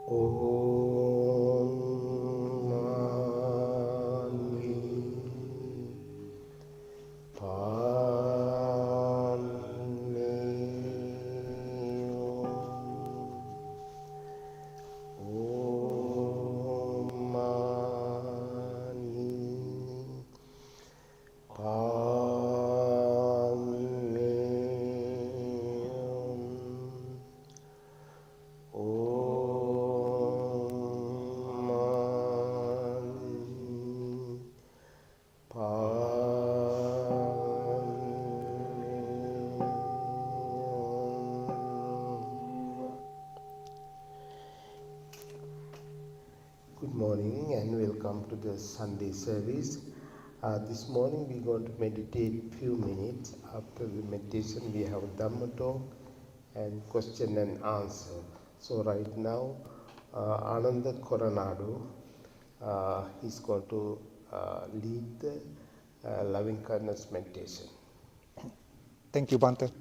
Om Mani Padme Om Mani Padme Om Mani Good morning and welcome to the Sunday service. This morning we're going to meditate few minutes. After the meditation we have Dhamma talk and question and answer. So right now Ananda Coranado is going to lead the loving kindness meditation. Thank you, Bante.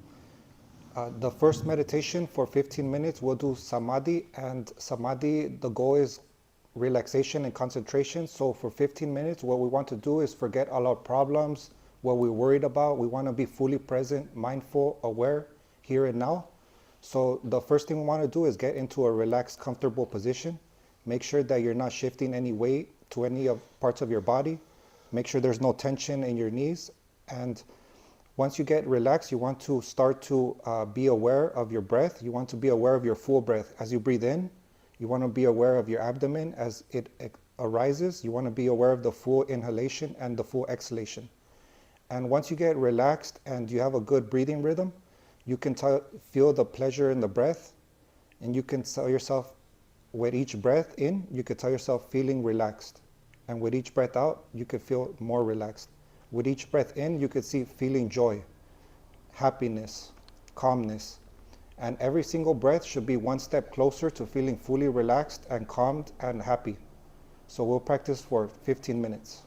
The first meditation for 15 minutes, we'll do Samadhi, and Samadhi, the goal is relaxation and concentration. So for 15 minutes, what we want to do is forget all our problems, what we're worried about. We want to be fully present, mindful, aware, here and now. So the first thing we want to do is get into a relaxed, comfortable position. Make sure that you're not shifting any weight to any of parts of your body. Make sure there's no tension in your knees. And once you get relaxed, you want to start to be aware of your breath. You want to be aware of your full breath. As you breathe in, you want to be aware of your abdomen as it arises. You want to be aware of the full inhalation and the full exhalation. And once you get relaxed and you have a good breathing rhythm, you can feel the pleasure in the breath. And you can tell yourself, with each breath in, you could tell yourself feeling relaxed. And with each breath out, you could feel more relaxed. With each breath in, you could see feeling joy, happiness, calmness. And every single breath should be one step closer to feeling fully relaxed and calmed and happy. So we'll practice for 15 minutes.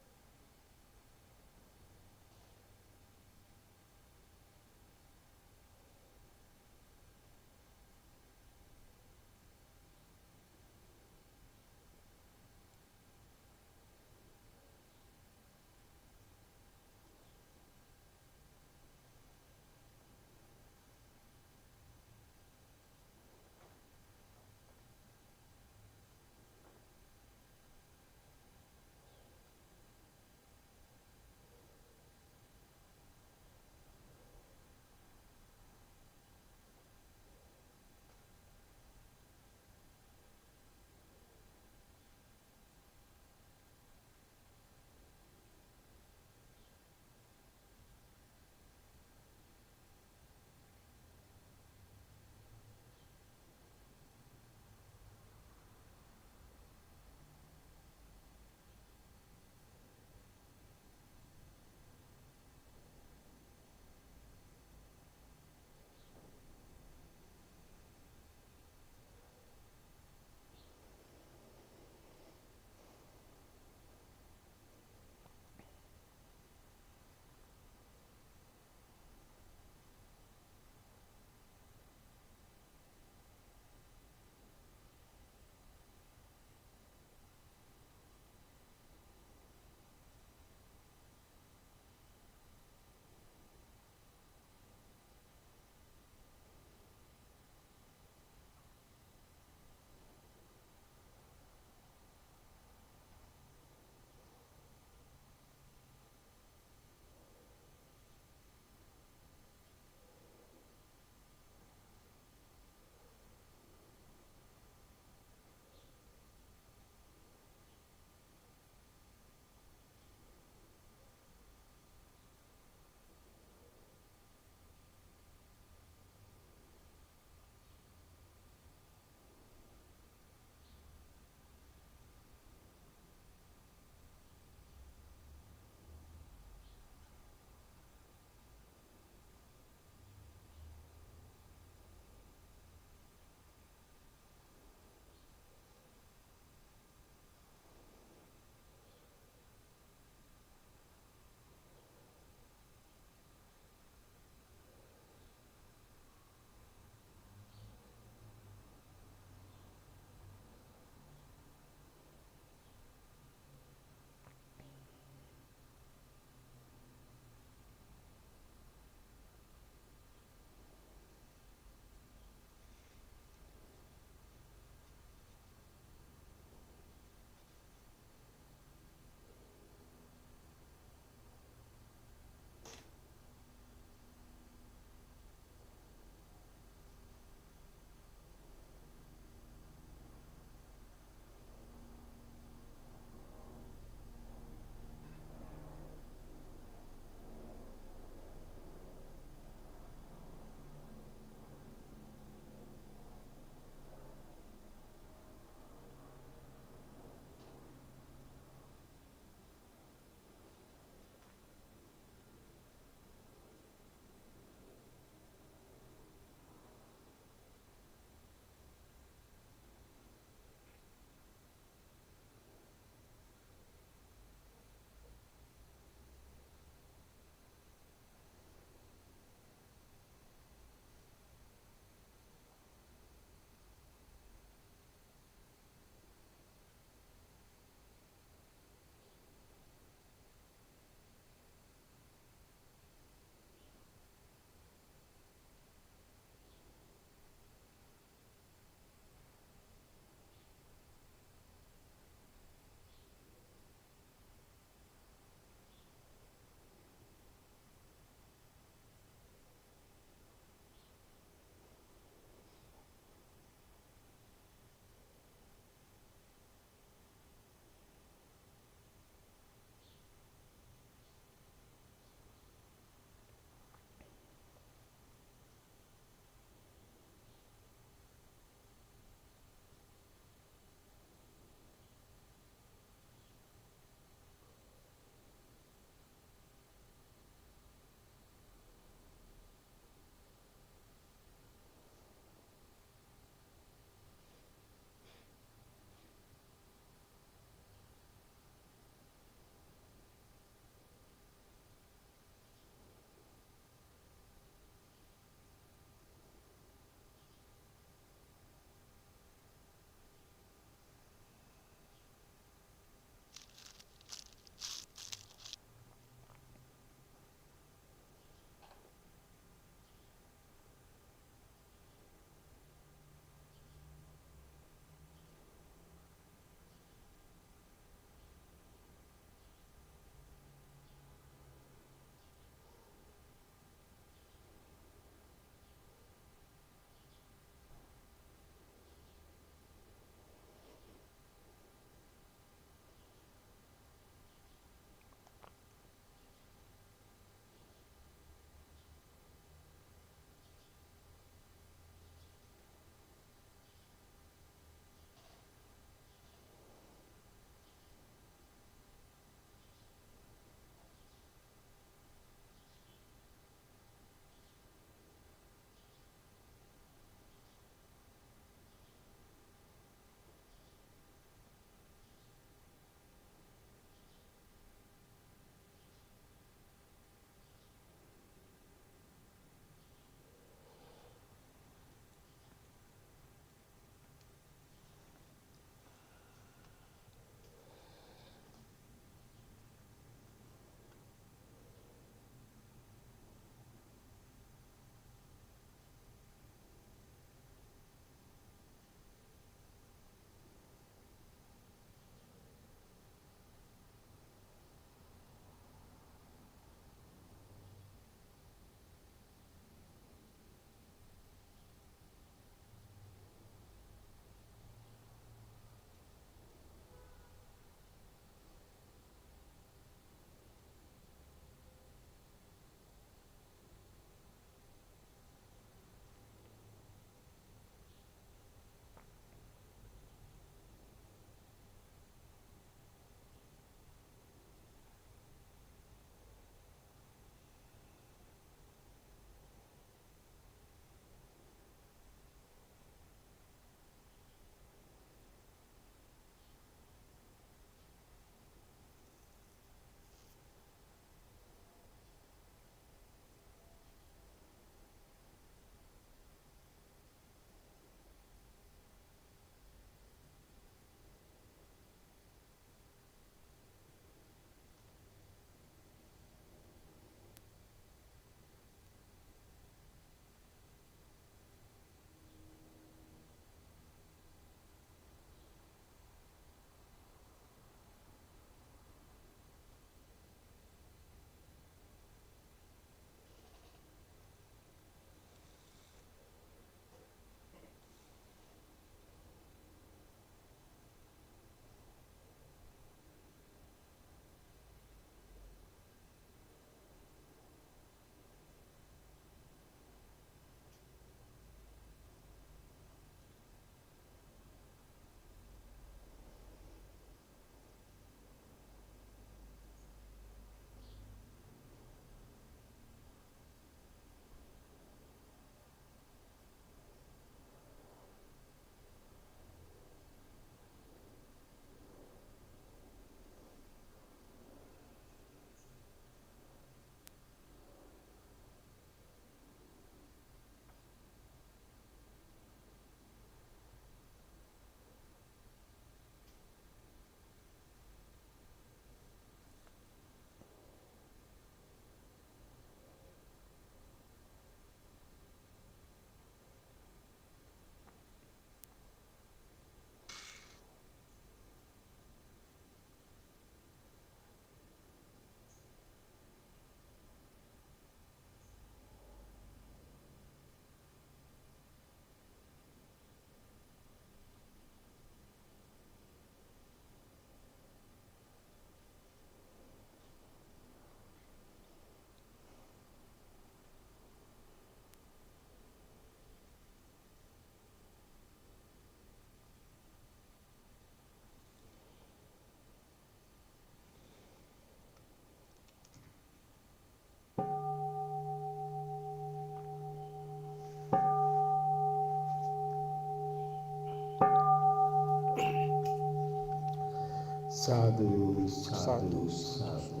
Sadhu, sadhu, sadhu.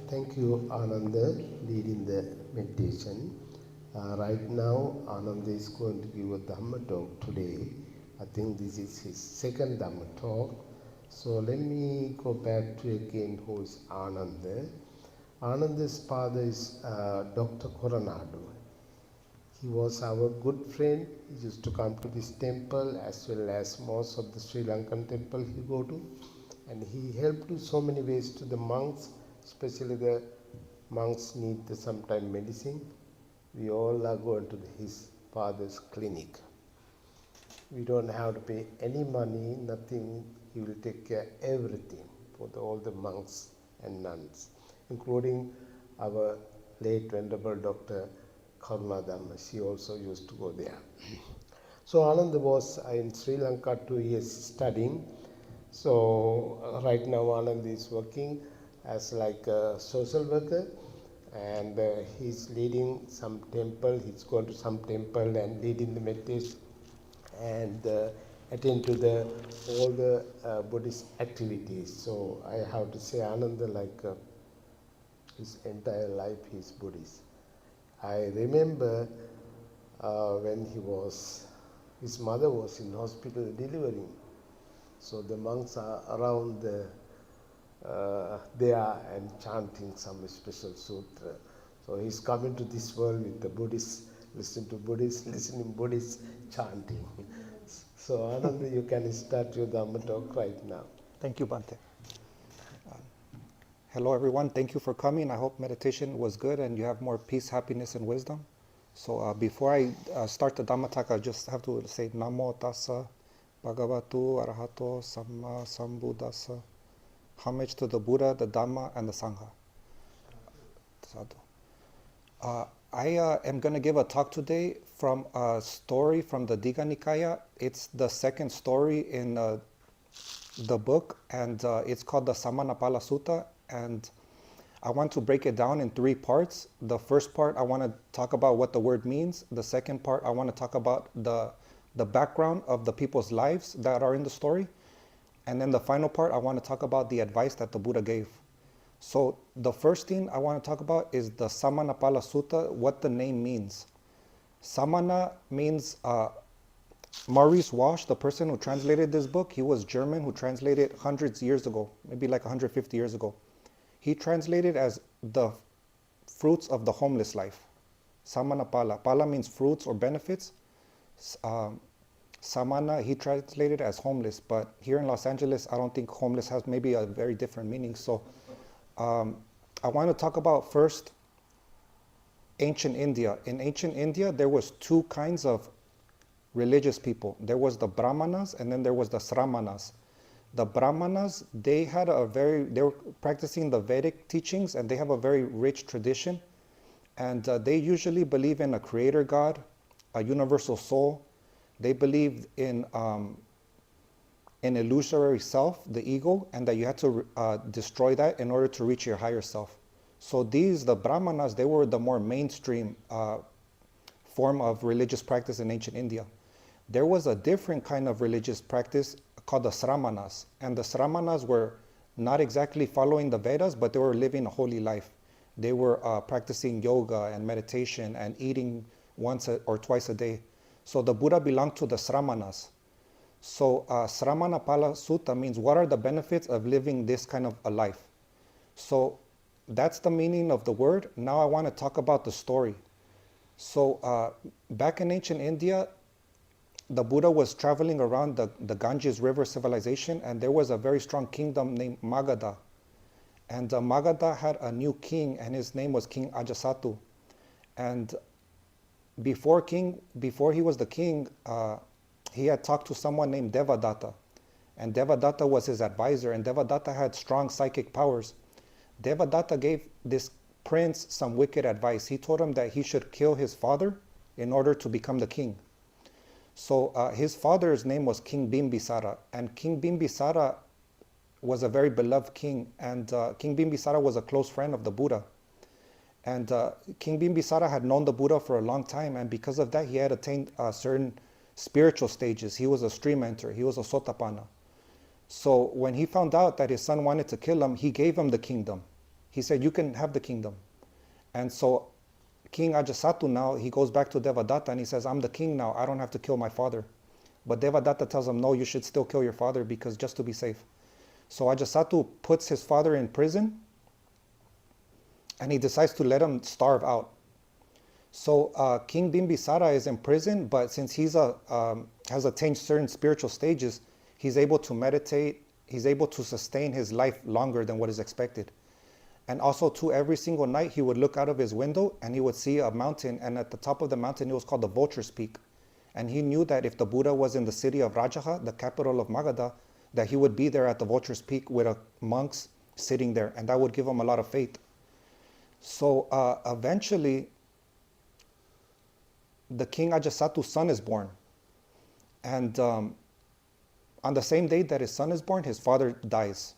Thank you, Ananda, leading the meditation. Right now, Ananda is going to give a Dhamma talk today. I think this is his second Dhamma talk. So let me go back to again who is Ananda. Ananda's father is Dr. Coranado. He was our good friend. He used to come to this temple as well as most of the Sri Lankan temple he go to. And he helped in so many ways to the monks, especially the monks need sometime medicine. We all are going to his father's clinic. We don't have to pay any money, nothing. He will take care of everything for all the monks and nuns, including our late venerable Dr. Coranado. She also used to go there. So Ananda was in Sri Lanka 2 years studying. So right now Anand is working as like a social worker, and he's leading some temple. He's going to some temple and leading the meditation and attend to all the Buddhist activities. So I have to say Ananda, like his entire life he's Buddhist. I remember when his mother was in hospital delivering. So the monks are around there and chanting some special sutra. So he's coming to this world with the Buddhists, listening Buddhist chanting. So Ananda, you can start your Dhamma talk right now. Thank you, Bhante. Hello, everyone. Thank you for coming. I hope meditation was good and you have more peace, happiness, and wisdom. So before I start the Dhamma talk, I just have to say Namo Tassa Bhagavato Arahato Samma Sambuddhassa. Homage to the Buddha, the Dhamma, and the Sangha. Sadhu. I am going to give a talk today from a story from the Digha Nikaya. It's the second story in the book, and it's called the Samanapala Sutta. And I want to break it down in 3 parts. The first part, I want to talk about what the word means. The second part, I want to talk about the background of the people's lives that are in the story. And then the final part, I want to talk about the advice that the Buddha gave. So the first thing I want to talk about is the Samanapala Sutta, what the name means. Samana means Maurice Walsh, the person who translated this book. He was German, who translated hundreds years ago, maybe like 150 years ago. He translated as the fruits of the homeless life. Samanapala. Pala means fruits or benefits. Samana, he translated as homeless, but here in Los Angeles, I don't think homeless has maybe a very different meaning. So I want to talk about first ancient India. In ancient India, there was 2 kinds of religious people. There was the Brahmanas and then there was the Sramanas. The Brahmanas, they were practicing the Vedic teachings and they have a very rich tradition. And they usually believe in a creator God, a universal soul. They believed in an illusory self, the ego, and that you had to destroy that in order to reach your higher self. So the Brahmanas, they were the more mainstream form of religious practice in ancient India. There was a different kind of religious practice called the Sramanas. And the Sramanas were not exactly following the Vedas, but they were living a holy life. They were practicing yoga and meditation and eating once or twice a day. So the Buddha belonged to the Sramanas. So Sramanapala Sutta means what are the benefits of living this kind of a life? So that's the meaning of the word. Now I want to talk about the story. So back in ancient India, the Buddha was traveling around the Ganges River civilization, and there was a very strong kingdom named Magadha. And Magadha had a new king, and his name was King Ajasattu. And before he was the king, he had talked to someone named Devadatta. And Devadatta was his advisor, and Devadatta had strong psychic powers. Devadatta gave this prince some wicked advice. He told him that he should kill his father in order to become the king. So his father's name was King Bimbisara, and King Bimbisara was a very beloved king, and King Bimbisara was a close friend of the Buddha. And King Bimbisara had known the Buddha for a long time, and because of that, he had attained certain spiritual stages. He was a stream enter, he was a Sotapanna. So when he found out that his son wanted to kill him, he gave him the kingdom. He said, you can have the kingdom. And so King Ajasattu now, he goes back to Devadatta and he says, I'm the king now, I don't have to kill my father. But Devadatta tells him, no, you should still kill your father because just to be safe. So Ajasattu puts his father in prison and he decides to let him starve out. So King Bimbisara is in prison, but since he's has attained certain spiritual stages, he's able to meditate, he's able to sustain his life longer than what is expected. And also too, every single night he would look out of his window and he would see a mountain, and at the top of the mountain it was called the Vulture's Peak. And he knew that if the Buddha was in the city of Rajaha, the capital of Magadha, that he would be there at the Vulture's Peak with monks sitting there, and that would give him a lot of faith. So eventually, the King Ajasattu's son is born. And on the same day that his son is born, his father dies.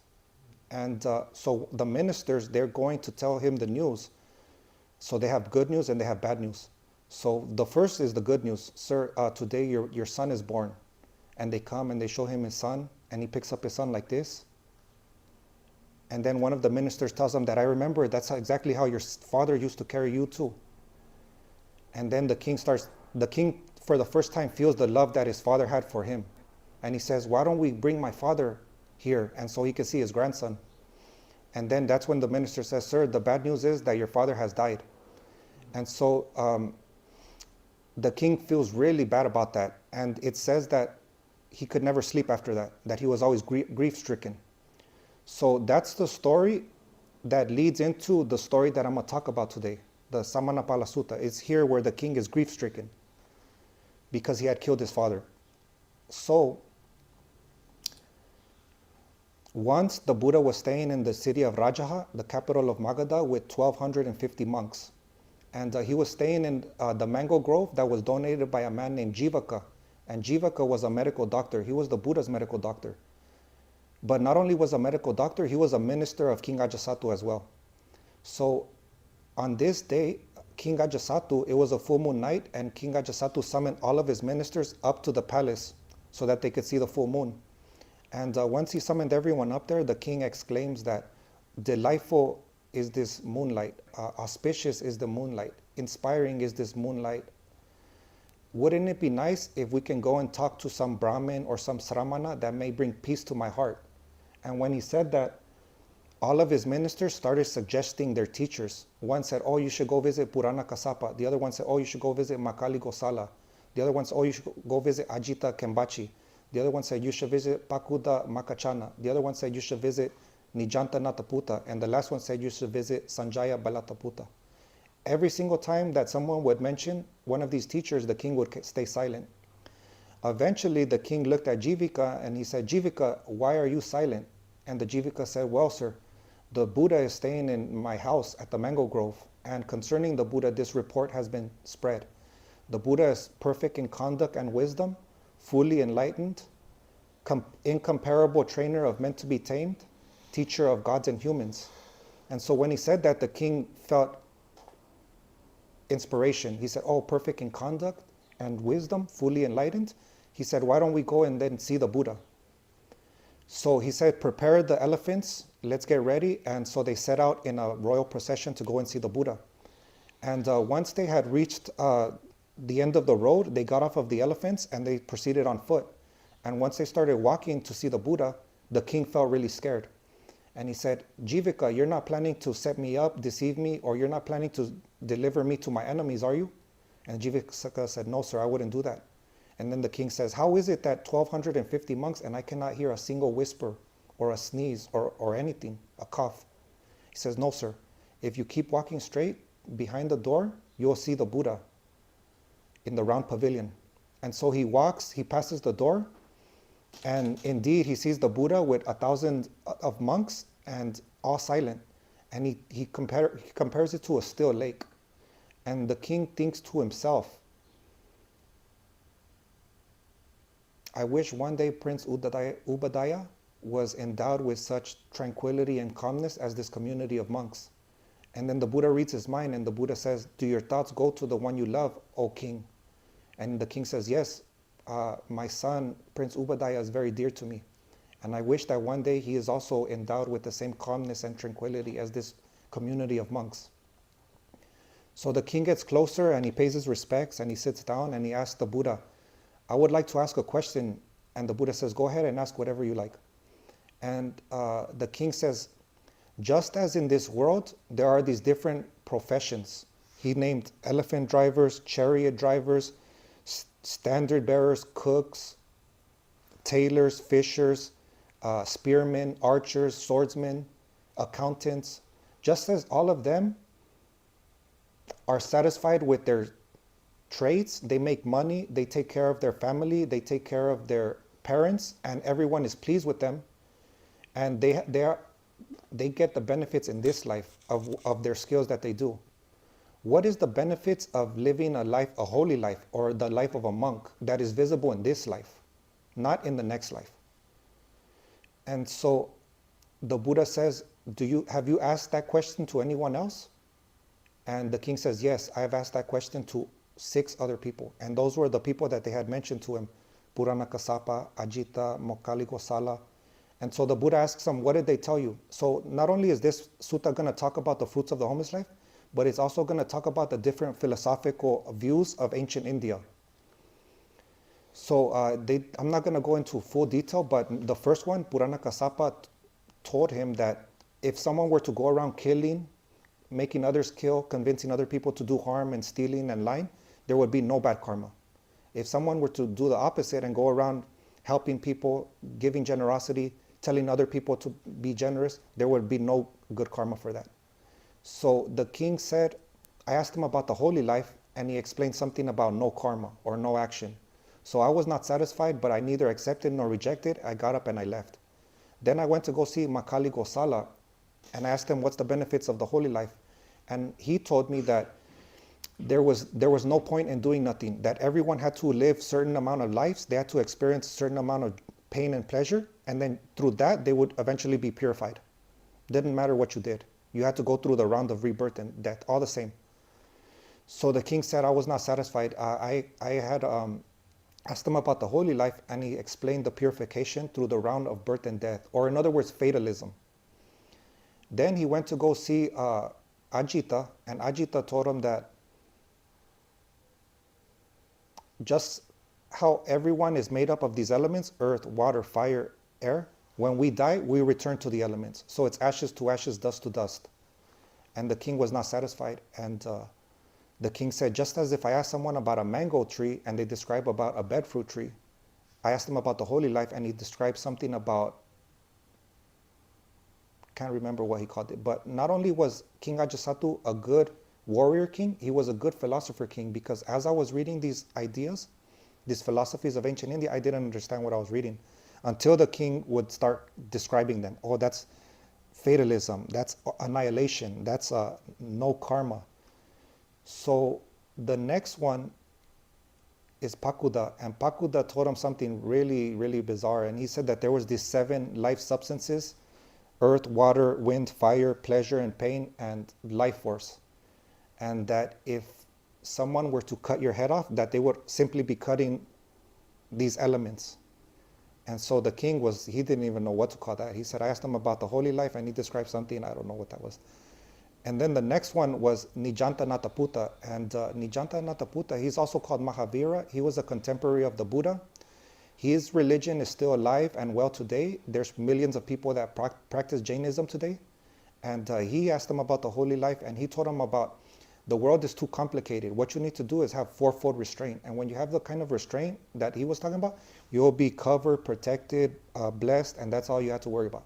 And so the ministers, they're going to tell him the news. So they have good news and they have bad news. So the first is the good news. Sir, today your son is born. And they come and they show him his son, and he picks up his son like this. And then one of the ministers tells him that, I remember, that's exactly how your father used to carry you too. And then the king for the first time feels the love that his father had for him. And he says, why don't we bring my father here and so he can see his grandson? And then that's when the minister says, sir, the bad news is that your father has died. And so the king feels really bad about that. And it says that he could never sleep after that he was always grief-stricken. So that's the story that leads into the story that I'm going to talk about today. The Samanapala Sutta. It's here where the king is grief-stricken because he had killed his father. So once the Buddha was staying in the city of Rajaha, the capital of Magadha, with 1,250 monks. And he was staying in the mango grove that was donated by a man named Jivaka. And Jivaka was a medical doctor. He was the Buddha's medical doctor. But not only was a medical doctor, he was a minister of King Ajasattu as well. So on this day, King Ajasattu, it was a full moon night, and King Ajasattu summoned all of his ministers up to the palace so that they could see the full moon. And once he summoned everyone up there, the king exclaims that delightful is this moonlight, auspicious is the moonlight, inspiring is this moonlight. Wouldn't it be nice if we can go and talk to some Brahmin or some Sramana that may bring peace to my heart? And when he said that, all of his ministers started suggesting their teachers. One said, oh, you should go visit Purana Kassapa. The other one said, oh, you should go visit Makali Gosala. The other one said, oh, you should go visit Ajita Kembachi. The other one said, you should visit Pakuda Makachana. The other one said, you should visit Nijanta Nataputa. And the last one said, you should visit Sanjaya Balataputa. Every single time that someone would mention one of these teachers, the king would stay silent. Eventually, the king looked at Jivika and he said, Jivika, why are you silent? And the Jivika said, well, sir, the Buddha is staying in my house at the mango grove. And concerning the Buddha, this report has been spread. The Buddha is perfect in conduct and wisdom, fully enlightened, incomparable trainer of men to be tamed, teacher of gods and humans. And so when he said that, the king felt inspiration. He said, oh, perfect in conduct and wisdom, fully enlightened. He said, why don't we go and then see the Buddha? So he said, prepare the elephants, let's get ready. And so they set out in a royal procession to go and see the Buddha. And once they had reached the end of the road, they got off of the elephants and they proceeded on foot. And once they started walking to see the Buddha, the king felt really scared. And he said, Jivika, you're not planning to set me up, deceive me, or you're not planning to deliver me to my enemies, are you? And Jivaka said, no, sir, I wouldn't do that. And then the king says, how is it that 1,250 monks and I cannot hear a single whisper or a sneeze or anything, a cough? He says, no, sir. If you keep walking straight behind the door, you'll see the Buddha in the round pavilion. And so he walks, he passes the door, and indeed he sees the Buddha with 1,000 of monks and all silent. And he compares it to a still lake. And the king thinks to himself, I wish one day Prince Ubadaya was endowed with such tranquility and calmness as this community of monks. And then the Buddha reads his mind, and the Buddha says, do your thoughts go to the one you love, O king? And the king says, yes, my son, Prince Ubadaya, is very dear to me. And I wish that one day he is also endowed with the same calmness and tranquility as this community of monks. So the king gets closer and he pays his respects and he sits down and he asks the Buddha, I would like to ask a question. And the Buddha says, go ahead and ask whatever you like. And the king says, just as in this world, there are these different professions. He named elephant drivers, chariot drivers, standard bearers, cooks, tailors, fishers, spearmen, archers, swordsmen, accountants. Just as all of them are satisfied with their trades, they make money, they take care of their family, they take care of their parents, and everyone is pleased with them. And they get the benefits in this life of their skills that they do. What is the benefits of living a life, a holy life, or the life of a monk that is visible in this life, not in the next life? And so the Buddha says, have you asked that question to anyone else? And the king says, yes, I've asked that question to 6 other people. And those were the people that they had mentioned to him, Purana Kassapa, Ajita, Mokali Gosala. And so the Buddha asks them, what did they tell you? So not only is this sutta going to talk about the fruits of the homeless life, but it's also going to talk about the different philosophical views of ancient India. So I'm not going to go into full detail, but the first one, Purana Kassapa told him that if someone were to go around killing, making others kill, convincing other people to do harm and stealing and lying, there would be no bad karma. If someone were to do the opposite and go around helping people, giving generosity, telling other people to be generous, there would be no good karma for that. So the king said, I asked him about the holy life, and he explained something about no karma or no action. So I was not satisfied, but I neither accepted nor rejected. I got up and I left. Then I went to go see Makali Gosala, and I asked him what's the benefits of the holy life. And he told me that there was no point in doing nothing, that everyone had to live certain amount of lives, they had to experience a certain amount of pain and pleasure, and then through that they would eventually be purified. Didn't matter what you did. You had to go through the round of rebirth and death, all the same. So the king said, I was not satisfied. I had asked him about the holy life, and he explained the purification through the round of birth and death, or in other words, fatalism. Then he went to go see Ajita, and Ajita told him that just how everyone is made up of these elements, earth, water, fire, air, when we die, we return to the elements. So it's ashes to ashes, dust to dust. And the king was not satisfied. And the king said, just as if I asked someone about a mango tree and they describe about a breadfruit tree, I asked him about the holy life and he described something about, can't remember what he called it, but not only was King Ajasattu a good warrior king, he was a good philosopher king, because as I was reading these ideas, these philosophies of ancient India, I didn't understand what I was reading until the king would start describing them. Oh, that's fatalism, that's annihilation, that's no karma. So the next one is Pakuda, and Pakuda told him something really, really bizarre, and he said that there was these 7 life substances: earth, water, wind, fire, pleasure and pain, and life force. And that if someone were to cut your head off, that they would simply be cutting these elements. And so the king he didn't even know what to call that. He said, I asked him about the holy life, and he described something, I don't know what that was. And then the next one was Nijanta Nataputta. And Nijanta Nataputta, he's also called Mahavira. He was a contemporary of the Buddha. His religion is still alive and well today. There's millions of people that practice Jainism today. And he asked him about the holy life, and he told him about the world is too complicated. What you need to do is have 4-fold restraint. And when you have the kind of restraint that he was talking about, you'll be covered, protected, blessed, and that's all you have to worry about.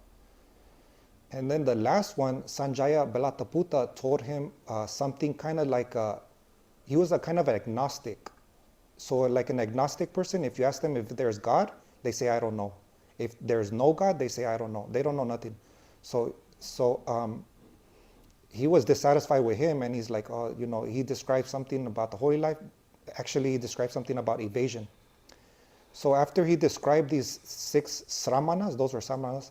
And then the last one, Sanjaya Belataputta, told him something kind of like, he was a kind of an agnostic. So like an agnostic person, if you ask them if there's God, they say, I don't know. If there's no God, they say, I don't know. They don't know nothing. So he was dissatisfied with him, and he's like, oh, he described something about the holy life. Actually, he described something about evasion. So after he described these 6 sramanas, those were sramanas,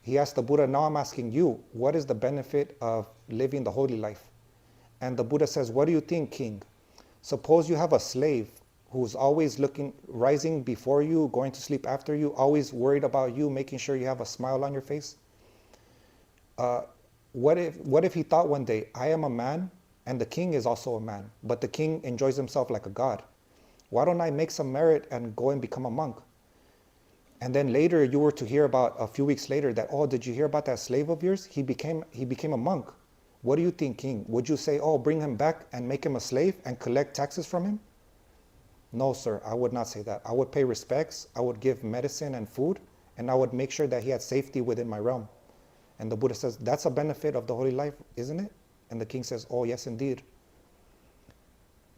he asked the Buddha, now I'm asking you, what is the benefit of living the holy life? And the Buddha says, what do you think, king? Suppose you have a slave who's always rising before you, going to sleep after you, always worried about you, making sure you have a smile on your face. What if he thought one day, I am a man and the king is also a man, but the king enjoys himself like a god. Why don't I make some merit and go and become a monk? And then later you were to hear about, a few weeks later, that, oh, did you hear about that slave of yours? He became a monk. What do you think, king? Would you say, oh, bring him back and make him a slave and collect taxes from him? No, sir, I would not say that. I would pay respects, I would give medicine and food, and I would make sure that he had safety within my realm. And the Buddha says, that's a benefit of the holy life, isn't it? And the king says, oh, yes, indeed.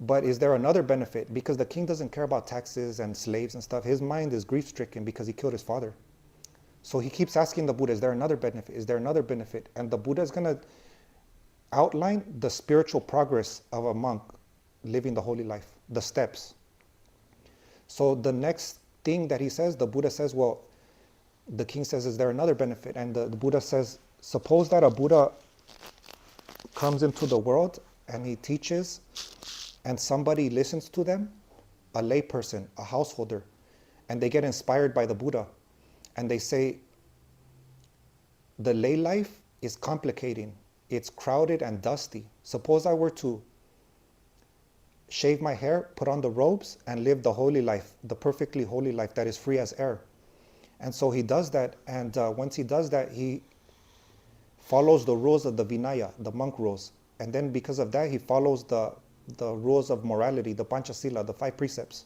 But is there another benefit? Because the king doesn't care about taxes and slaves and stuff. His mind is grief-stricken because he killed his father. So he keeps asking the Buddha, is there another benefit? Is there another benefit? And the Buddha is going to outline the spiritual progress of a monk living the holy life, the steps. So the next thing that he says, the Buddha says, well, the king says, is there another benefit? And the Buddha says, suppose that a Buddha comes into the world and he teaches and somebody listens to them, a layperson, a householder, and they get inspired by the Buddha. And they say, the lay life is complicating. It's crowded and dusty. Suppose I were to shave my hair, put on the robes, and live the holy life, the perfectly holy life that is free as air. And so he does that, and once he does that, he follows the rules of the Vinaya, the monk rules. And then because of that, he follows the rules of morality, the Panchasila, the 5 precepts.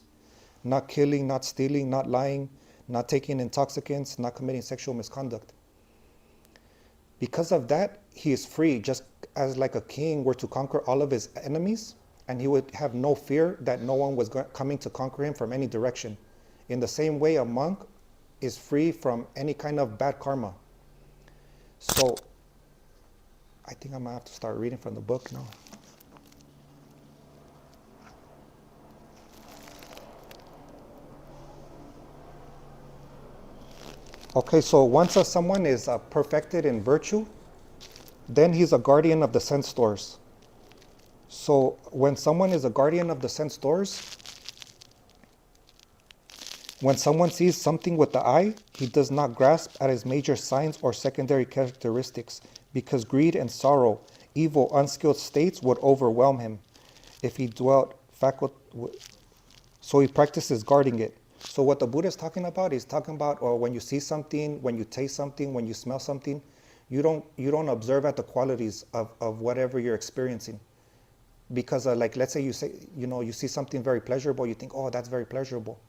Not killing, not stealing, not lying, not taking intoxicants, not committing sexual misconduct. Because of that, he is free, just as like a king were to conquer all of his enemies, and he would have no fear that no one was coming to conquer him from any direction. In the same way, a monk is free from any kind of bad karma. So, I think I'm going to have to start reading from the book now. Okay, so once someone is perfected in virtue, then he's a guardian of the sense doors. So when someone is a guardian of the sense doors, when someone sees something with the eye, he does not grasp at its major signs or secondary characteristics, because greed and sorrow, evil, unskilled states would overwhelm him if he dwelt so he practices guarding it. So what the Buddha is talking about, he's talking about, or when you see something, when you taste something, when you smell something, you don't observe at the qualities of whatever you're experiencing. Because like, let's say you see something very pleasurable, you think, oh, that's very pleasurable.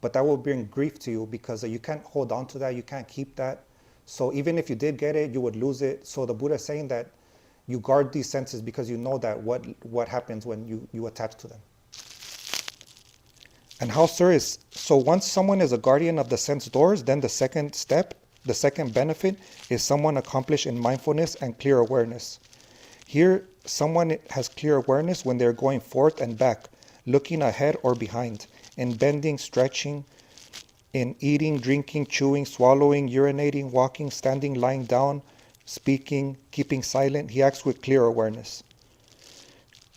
But that will bring grief to you because you can't hold on to that, you can't keep that. So even if you did get it, you would lose it. So the Buddha is saying that you guard these senses because you know that what happens when you attach to them. And how, sir, is, so once someone is a guardian of the sense doors, then the second step, the second benefit is someone accomplished in mindfulness and clear awareness. Here, someone has clear awareness when they're going forth and back, looking ahead or behind, in bending, stretching, in eating, drinking, chewing, swallowing, urinating, walking, standing, lying down, speaking, keeping silent. He acts with clear awareness.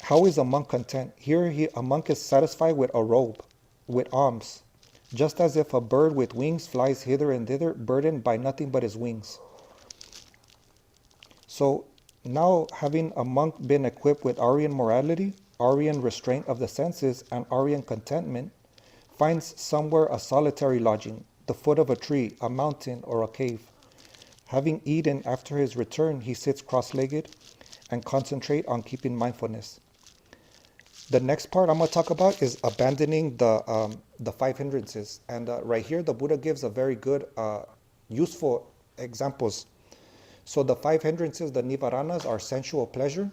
How is a monk content? Here, a monk is satisfied with a robe, with alms, just as if a bird with wings flies hither and thither, burdened by nothing but his wings. So now, having a monk been equipped with Aryan morality, Aryan restraint of the senses, and Aryan contentment, finds somewhere a solitary lodging, the foot of a tree, a mountain, or a cave. Having eaten, after his return, he sits cross-legged and concentrate on keeping mindfulness. The next part I'm going to talk about is abandoning the 5 hindrances. And right here, the Buddha gives a very good, useful examples. So the 5 hindrances, the nivaranas, are sensual pleasure,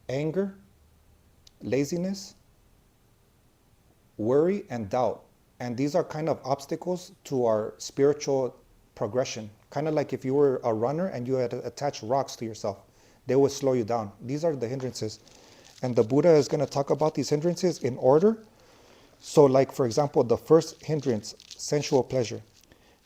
anger, laziness, worry, and doubt. And these are kind of obstacles to our spiritual progression. Kind of like if you were a runner and you had attached rocks to yourself, they would slow you down. These are the hindrances. And the Buddha is going to talk about these hindrances in order. So like, for example, the first hindrance, sensual pleasure.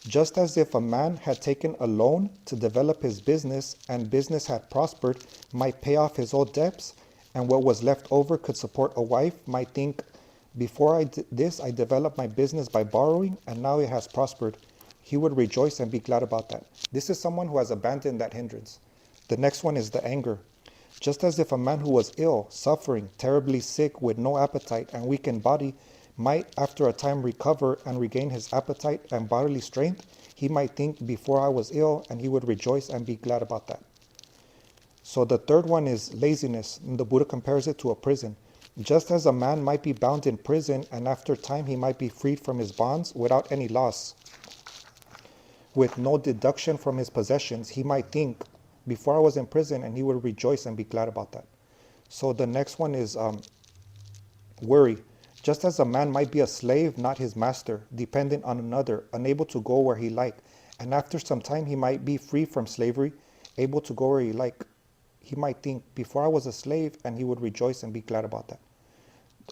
Just as if a man had taken a loan to develop his business and business had prospered, might pay off his old debts, and what was left over could support a wife, might think Before I did this, I developed my business by borrowing, and now it has prospered. He would rejoice and be glad about that. This is someone who has abandoned that hindrance. The next one is the anger. Just as if a man who was ill, suffering, terribly sick, with no appetite and weakened body, might after a time recover and regain his appetite and bodily strength, he might think, before I was ill, and he would rejoice and be glad about that. So the third one is laziness. And the Buddha compares it to a prison. Just as a man might be bound in prison, and after time he might be freed from his bonds without any loss, with no deduction from his possessions, he might think, before I was in prison, and he would rejoice and be glad about that. So the next one is worry. Just as a man might be a slave, not his master, dependent on another, unable to go where he liked, and after some time he might be free from slavery, able to go where he liked, he might think, before I was a slave, and he would rejoice and be glad about that.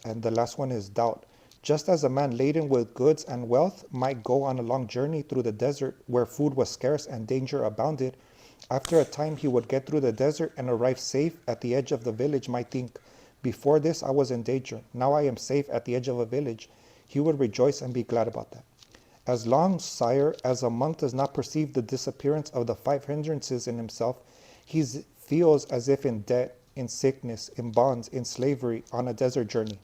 And the last one is doubt. Just as a man laden with goods and wealth might go on a long journey through the desert where food was scarce and danger abounded, after a time he would get through the desert and arrive safe at the edge of the village, might think, before this I was in danger, now I am safe at the edge of a village. He would rejoice and be glad about that. As long, sire, as a monk does not perceive the disappearance of the 5 hindrances in himself, he feels as if in debt, in sickness, in bonds, in slavery, on a desert journey.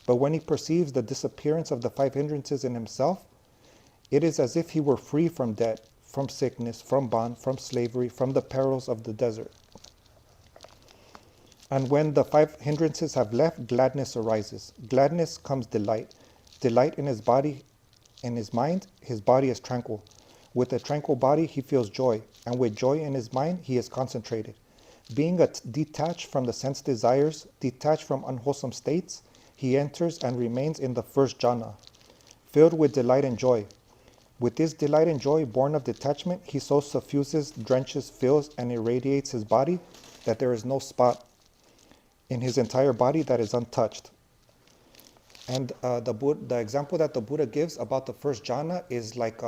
But when he perceives the disappearance of the 5 hindrances in himself, it is as if he were free from debt, from sickness, from bond, from slavery, from the perils of the desert. And when the 5 hindrances have left, gladness arises. Gladness comes delight. Delight in his body, in his mind, his body is tranquil. With a tranquil body, he feels joy. And with joy in his mind, he is concentrated. Being detached from the sense desires, detached from unwholesome states, he enters and remains in the first jhana, filled with delight and joy. With this delight and joy born of detachment, he so suffuses, drenches, fills, and irradiates his body that there is no spot in his entire body that is untouched. And the example that the Buddha gives about the first jhana is like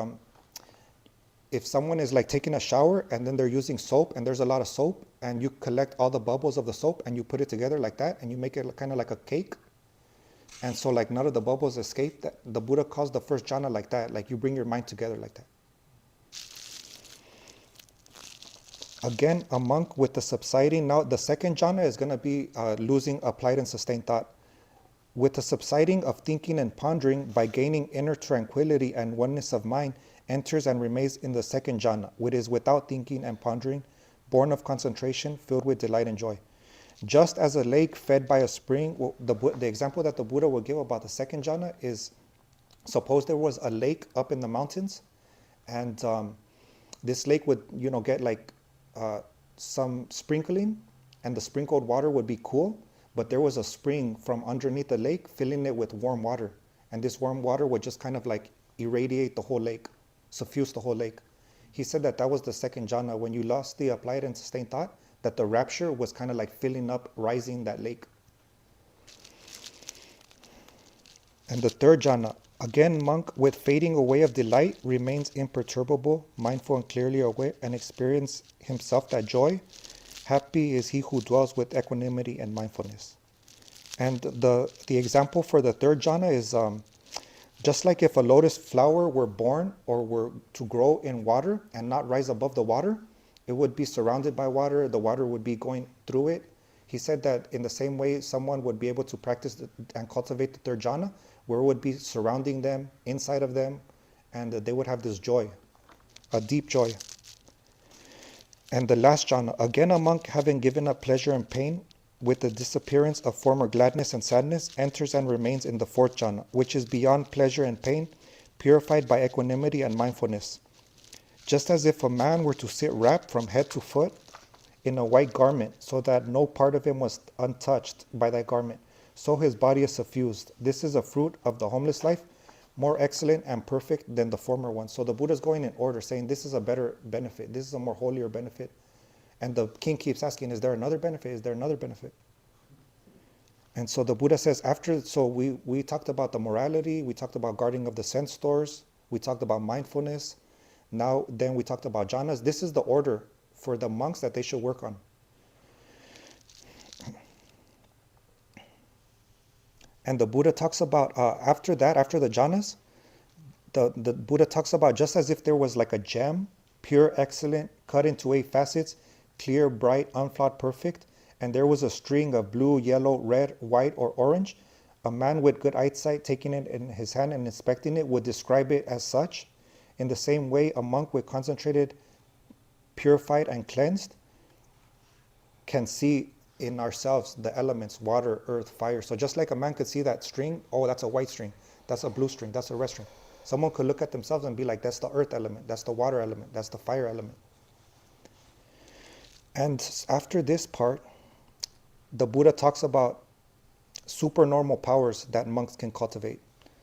if someone is like taking a shower and then they're using soap and there's a lot of soap, and you collect all the bubbles of the soap and you put it together like that and you make it kind of like a cake. And so like none of the bubbles escape. That the Buddha calls the first jhana like that, like you bring your mind together like that. Again, a monk with the subsiding, now the second jhana is going to be losing applied and sustained thought. With the subsiding of thinking and pondering, by gaining inner tranquility and oneness of mind, enters and remains in the second jhana, which is without thinking and pondering, born of concentration, filled with delight and joy. Just as a lake fed by a spring, the example that the Buddha would give about the second jhana is, suppose there was a lake up in the mountains, and this lake would, get like some sprinkling, and the sprinkled water would be cool, but there was a spring from underneath the lake filling it with warm water, and this warm water would just kind of like irradiate the whole lake, suffuse the whole lake. He said that was the second jhana, when you lost the applied and sustained thought, that the rapture was kind of like filling up, rising that lake. And the third jhana, again, monk with fading away of delight remains imperturbable, mindful and clearly aware, and experience himself that joy. Happy is he who dwells with equanimity and mindfulness. And the example for the third jhana is just like if a lotus flower were born or were to grow in water and not rise above the water, it would be surrounded by water, the water would be going through it. He said that in the same way, someone would be able to practice and cultivate the third jhana, where it would be surrounding them, inside of them, and they would have this joy, a deep joy. And the last jhana, again a monk having given up pleasure and pain, with the disappearance of former gladness and sadness, enters and remains in the fourth jhana, which is beyond pleasure and pain, purified by equanimity and mindfulness. Just as if a man were to sit wrapped from head to foot in a white garment, so that no part of him was untouched by that garment, so his body is suffused. This is a fruit of the homeless life, more excellent and perfect than the former one. So the Buddha is going in order, saying this is a better benefit, this is a more holier benefit. And the king keeps asking, is there another benefit? Is there another benefit? And so the Buddha says, we talked about the morality, we talked about guarding of the sense stores, we talked about mindfulness. Then we talked about jhanas. This is the order for the monks that they should work on. And the Buddha talks about, after that, after the jhanas, the Buddha talks about just as if there was like a gem, pure, excellent, cut into 8 facets, clear, bright, unflawed, perfect, and there was a string of blue, yellow, red, white, or orange. A man with good eyesight taking it in his hand and inspecting it would describe it as such. In the same way, a monk with concentrated, purified, and cleansed can see in ourselves the elements, water, earth, fire. So just like a man could see that string, oh, that's a white string, that's a blue string, that's a red string. Someone could look at themselves and be like, that's the earth element, that's the water element, that's the fire element. And after this part, the Buddha talks about supernormal powers that monks can cultivate.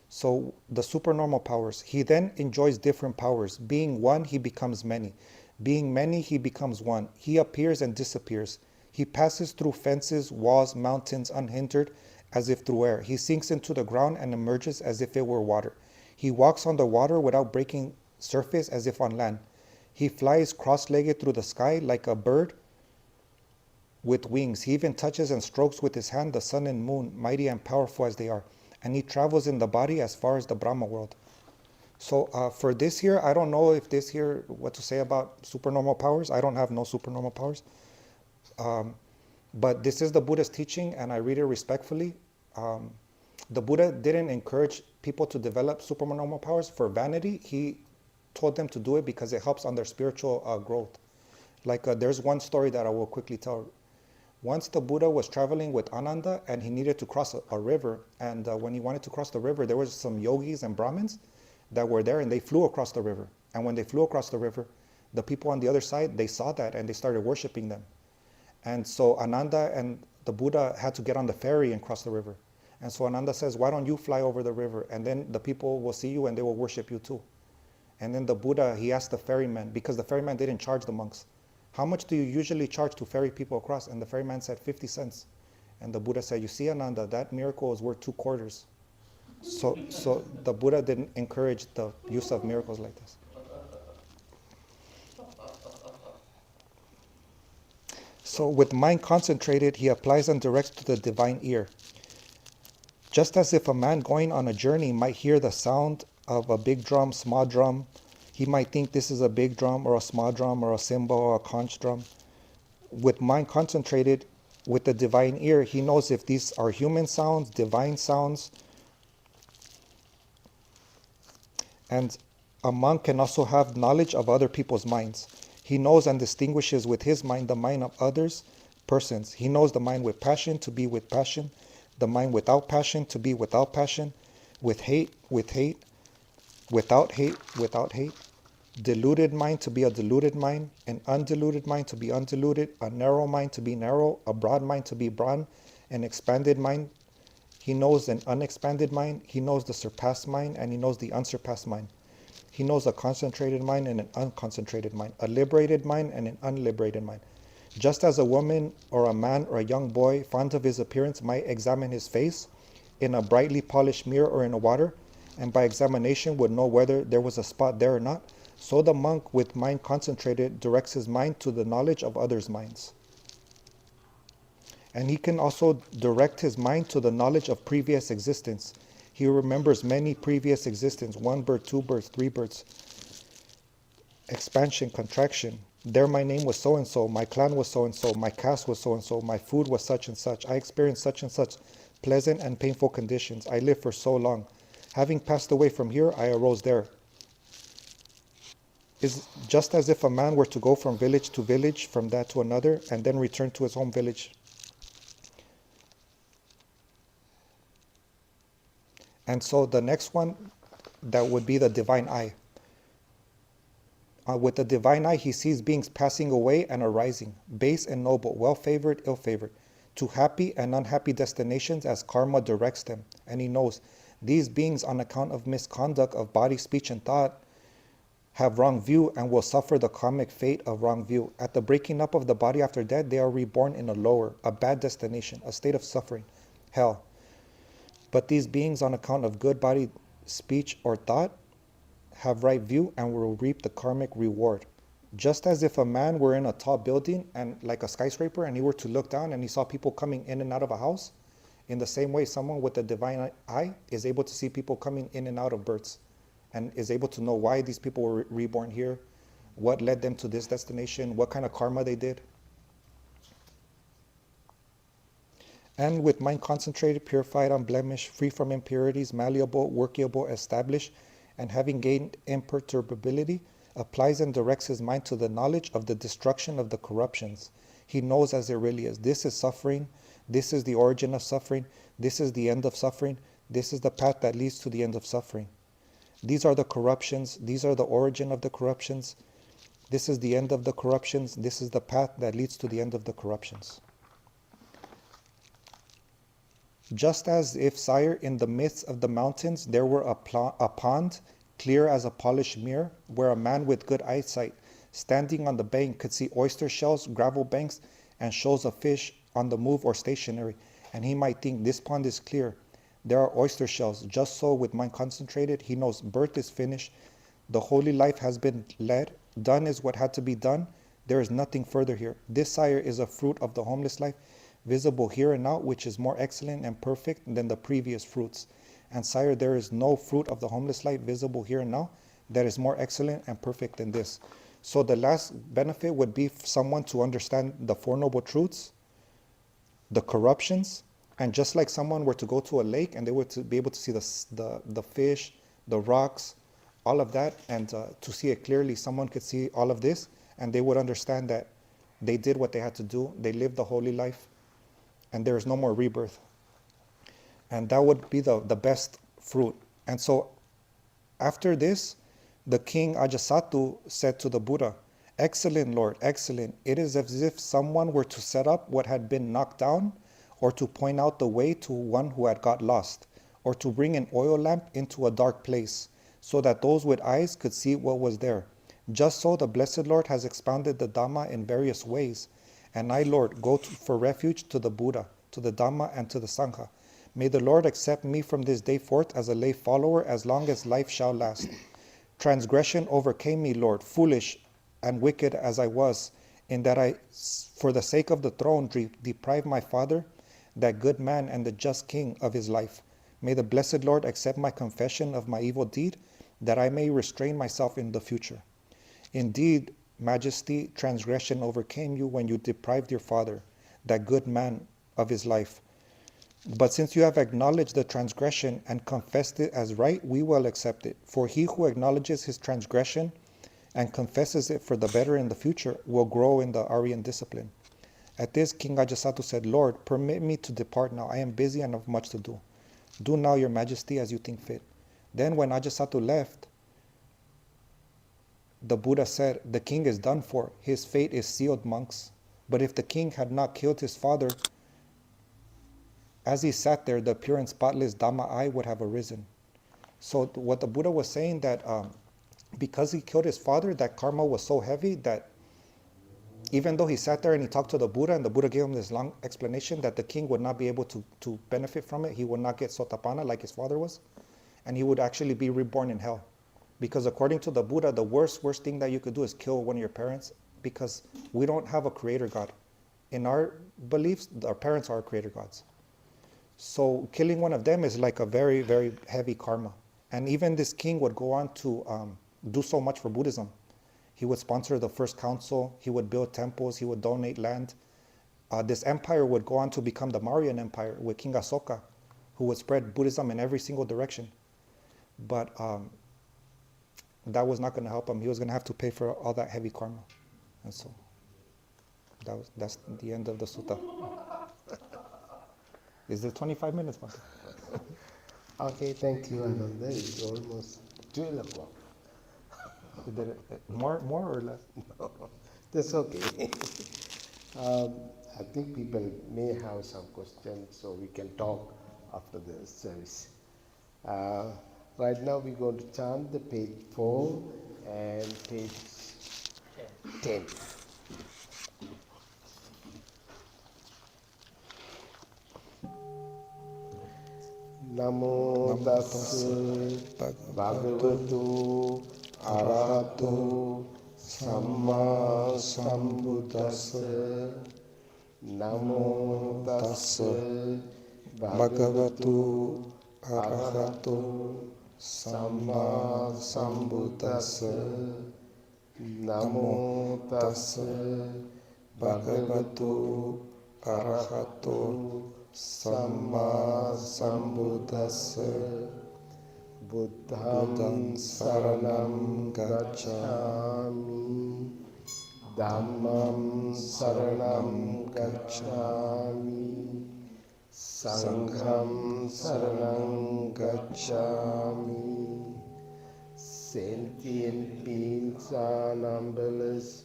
So the supernormal powers, he then enjoys different powers. Being one, he becomes many. Being many, he becomes one. He appears and disappears. He passes through fences, walls, mountains unhindered, as if through air. He sinks into the ground and emerges as if it were water. He walks on the water without breaking surface, as if on land. He flies cross-legged through the sky like a bird with wings. He even touches and strokes with his hand the sun and moon, mighty and powerful as they are. And he travels in the body as far as the Brahma world. So for this here, I don't know if this here, what to say about supernormal powers. I don't have no supernormal powers. But this is the Buddha's teaching, and I read it respectfully. The Buddha didn't encourage people to develop supernormal powers for vanity. He told them to do it because it helps on their spiritual growth. Like there's one story that I will quickly tell. Once the Buddha was traveling with Ananda and he needed to cross a river. And when he wanted to cross the river, there was some yogis and Brahmins that were there, and they flew across the river. And when they flew across the river, the people on the other side, they saw that and they started worshiping them. And so Ananda and the Buddha had to get on the ferry and cross the river. And so Ananda says, why don't you fly over the river? And then the people will see you and they will worship you too. And then the Buddha, he asked the ferryman, because the ferryman didn't charge the monks, how much do you usually charge to ferry people across? And the ferryman said 50 cents. And the Buddha said, you see, Ananda, that miracle is worth 2 quarters. So the Buddha didn't encourage the use of miracles like this. So with mind concentrated, he applies and directs to the divine ear. Just as if a man going on a journey might hear the sound of a big drum, small drum, he might think this is a big drum or a small drum or a cymbal or a conch drum. With mind concentrated, with the divine ear, he knows if these are human sounds, divine sounds. And a monk can also have knowledge of other people's minds. He knows and distinguishes with his mind the mind of others, persons. He knows the mind with passion to be with passion, the mind without passion to be without passion, with hate, without hate, deluded mind to be a deluded mind, an undiluted mind to be undiluted, a narrow mind to be narrow, a broad mind to be broad, an expanded mind. He knows an unexpanded mind, he knows the surpassed mind, and he knows the unsurpassed mind. He knows a concentrated mind and an unconcentrated mind, a liberated mind and an unliberated mind. Just as a woman or a man or a young boy fond of his appearance might examine his face in a brightly polished mirror or in a water, and by examination would know whether there was a spot there or not, so the monk with mind concentrated directs his mind to the knowledge of others' minds. And he can also direct his mind to the knowledge of previous existence. He remembers many previous existence, 1 birth, 2 births, 3 births, expansion, contraction. There my name was so-and-so, my clan was so-and-so, my caste was so-and-so, my food was such and such, I experienced such and such pleasant and painful conditions, I lived for so long. Having passed away from here, I arose there. Is just as if a man were to go from village to village, from that to another, and then return to his home village. And so the next one, that would be the divine eye. With the divine eye, he sees beings passing away and arising, base and noble, well-favored, ill-favored, to happy and unhappy destinations as karma directs them. And he knows these beings, on account of misconduct of body, speech, and thought, have wrong view and will suffer the karmic fate of wrong view. At the breaking up of the body after death, they are reborn in a lower, a bad destination, a state of suffering, hell. But these beings, on account of good body, speech, or thought, have right view and will reap the karmic reward. Just as if a man were in a tall building and like a skyscraper, and he were to look down and he saw people coming in and out of a house, In the same way, someone with a divine eye is able to see people coming in and out of births and is able to know why these people were reborn here, what led them to this destination, what kind of karma they did. And with mind concentrated, purified, unblemished, free from impurities, malleable, workable, established, and having gained imperturbability, applies and directs his mind to the knowledge of the destruction of the corruptions. He knows as it really is. This is suffering. This is the origin of suffering. This is the end of suffering. This is the path that leads to the end of suffering. These are the corruptions. These are the origin of the corruptions. This is the end of the corruptions. This is the path that leads to the end of the corruptions. Just as if, sire, in the midst of the mountains there were a pond, clear as a polished mirror, where a man with good eyesight, standing on the bank, could see oyster shells, gravel banks, and shoals of fish on the move or stationary, and he might think, this pond is clear, there are oyster shells. Just so, with mind concentrated, he knows birth is finished, the holy life has been led, done is what had to be done, there is nothing further here. This, sire, is a fruit of the homeless life, visible here and now, which is more excellent and perfect than the previous fruits. And sire, there is no fruit of the homeless life visible here and now that is more excellent and perfect than this. So the last benefit would be for someone to understand the Four Noble Truths, the corruptions, and just like someone were to go to a lake and they were to be able to see the fish, the rocks, all of that, and to see it clearly, someone could see all of this, and they would understand that they did what they had to do, they lived the holy life, and there is no more rebirth. And that would be the best fruit. And so after this, the king Ajatasattu said to the Buddha, "Excellent Lord, excellent. It is as if someone were to set up what had been knocked down, or to point out the way to one who had got lost, or to bring an oil lamp into a dark place, so that those with eyes could see what was there. Just so the Blessed Lord has expounded the Dhamma in various ways, and I, Lord, go for refuge to the Buddha, to the Dhamma, and to the Sangha. May the Lord accept me from this day forth as a lay follower as long as life shall last. Transgression overcame me, Lord, foolish and wicked as I was, in that I, for the sake of the throne, deprived my father, that good man and the just king, of his life. May the Blessed Lord accept my confession of my evil deed, that I may restrain myself in the future. Indeed, Majesty, transgression overcame you when you deprived your father, that good man, of his life. But since you have acknowledged the transgression and confessed it as right, we will accept it. For he who acknowledges his transgression and confesses it for the better in the future will grow in the Aryan discipline." At this, King Ajatasattu said, "Lord, permit me to depart now. I am busy and have much to do. Do now, your Majesty, as you think fit." Then when Ajatasattu left, the Buddha said, "The king is done for. His fate is sealed, monks. But if the king had not killed his father, as he sat there, the pure and spotless Dhamma eye would have arisen." So what the Buddha was saying, that because he killed his father, that karma was so heavy that even though he sat there and he talked to the Buddha, and the Buddha gave him this long explanation, that the king would not be able to benefit from it. He would not get sotapanna like his father was, and he would actually be reborn in hell. Because according to the Buddha, the worst thing that you could do is kill one of your parents, because we don't have a creator God. In our beliefs, our parents are our creator gods. So killing one of them is like a very, very heavy karma. And even this king would go on to do so much for Buddhism. He would sponsor the first council, he would build temples, he would donate land. This empire would go on to become the Mauryan Empire with King Asoka, who would spread Buddhism in every single direction. But that was not going to help him. He was going to have to pay for all that heavy karma. And so that's the end of the sutta. Is it 25 minutes, Bhante? Okay, thank you, Ananda. It's almost 12 o'clock. More or less? No, that's okay. I think people may have some questions, so we can talk after the service. Right now we're going to chant the page 4 and page 10. Namo tassa bhagavatu arahato samma sambuddhassa. Namo tassa Bhagavatu Arahato Samma Sambuddhassa. Namo tassa Bhagavatu Arahato Samma Sambuddhassa. Buddham Saranam Gacchami. Dhammam Saranam Gacchami. Sangham Saranam Gacchami. Sentient beings are numberless.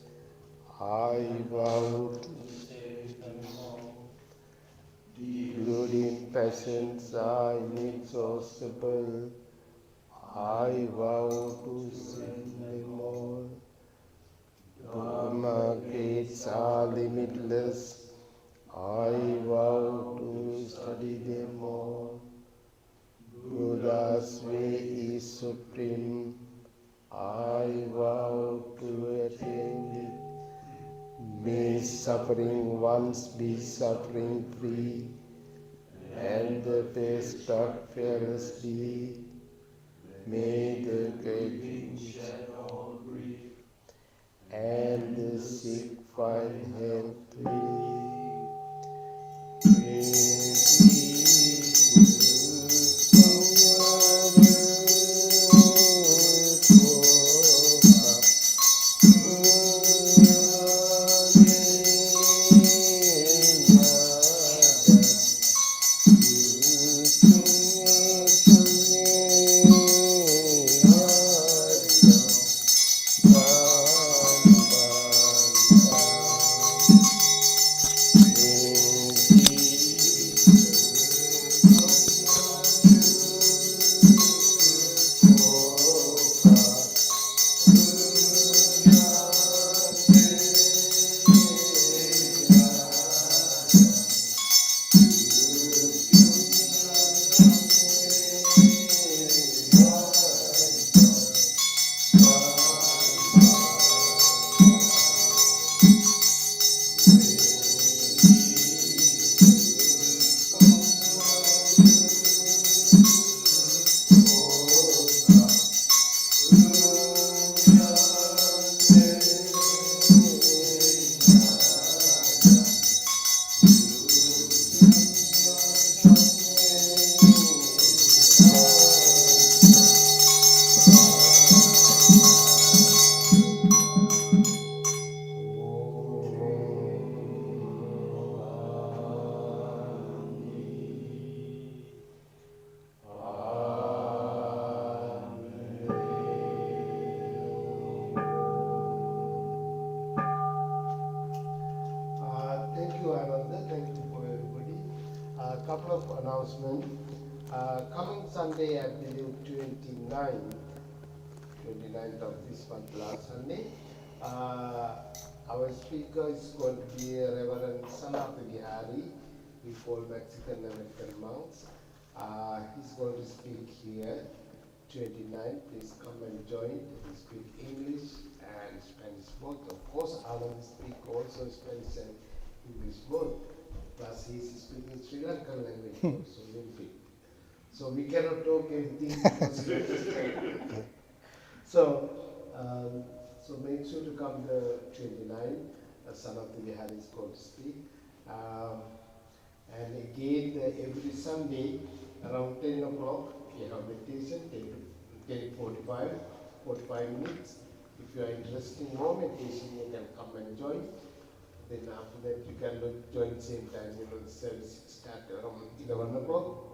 I vow to save them all. Deluding passions are inexhaustible. I vow to save them all. Dhamma gates are limitless. I vow to study them all. Buddha's way is supreme. I vow to attain it. May suffering ones be suffering free, and the best of felicity. May the great shed all grief, and the sick find health relief. Thank you, Ananda. Thank you for everybody. A couple of announcements. Coming Sunday, I believe 29th of this month, last Sunday, our speaker is going to be Reverend Sanatha Vihari. We call Mexican American monks. He's going to speak here, 29th. Please come and join. He speak English and Spanish both. Of course, Anand speak also Spanish and English both. Plus, he's speaking Sri Lankan language also, Limpi. So we cannot talk anything because he understands. So make sure to come the 29th. Sanatha Vihari is going to speak. And again, every Sunday around 10 o'clock, we have meditation, 45 minutes. If you are interested in more meditation, you can come and join. Then after that, you can join same time, the service start around 11 o'clock.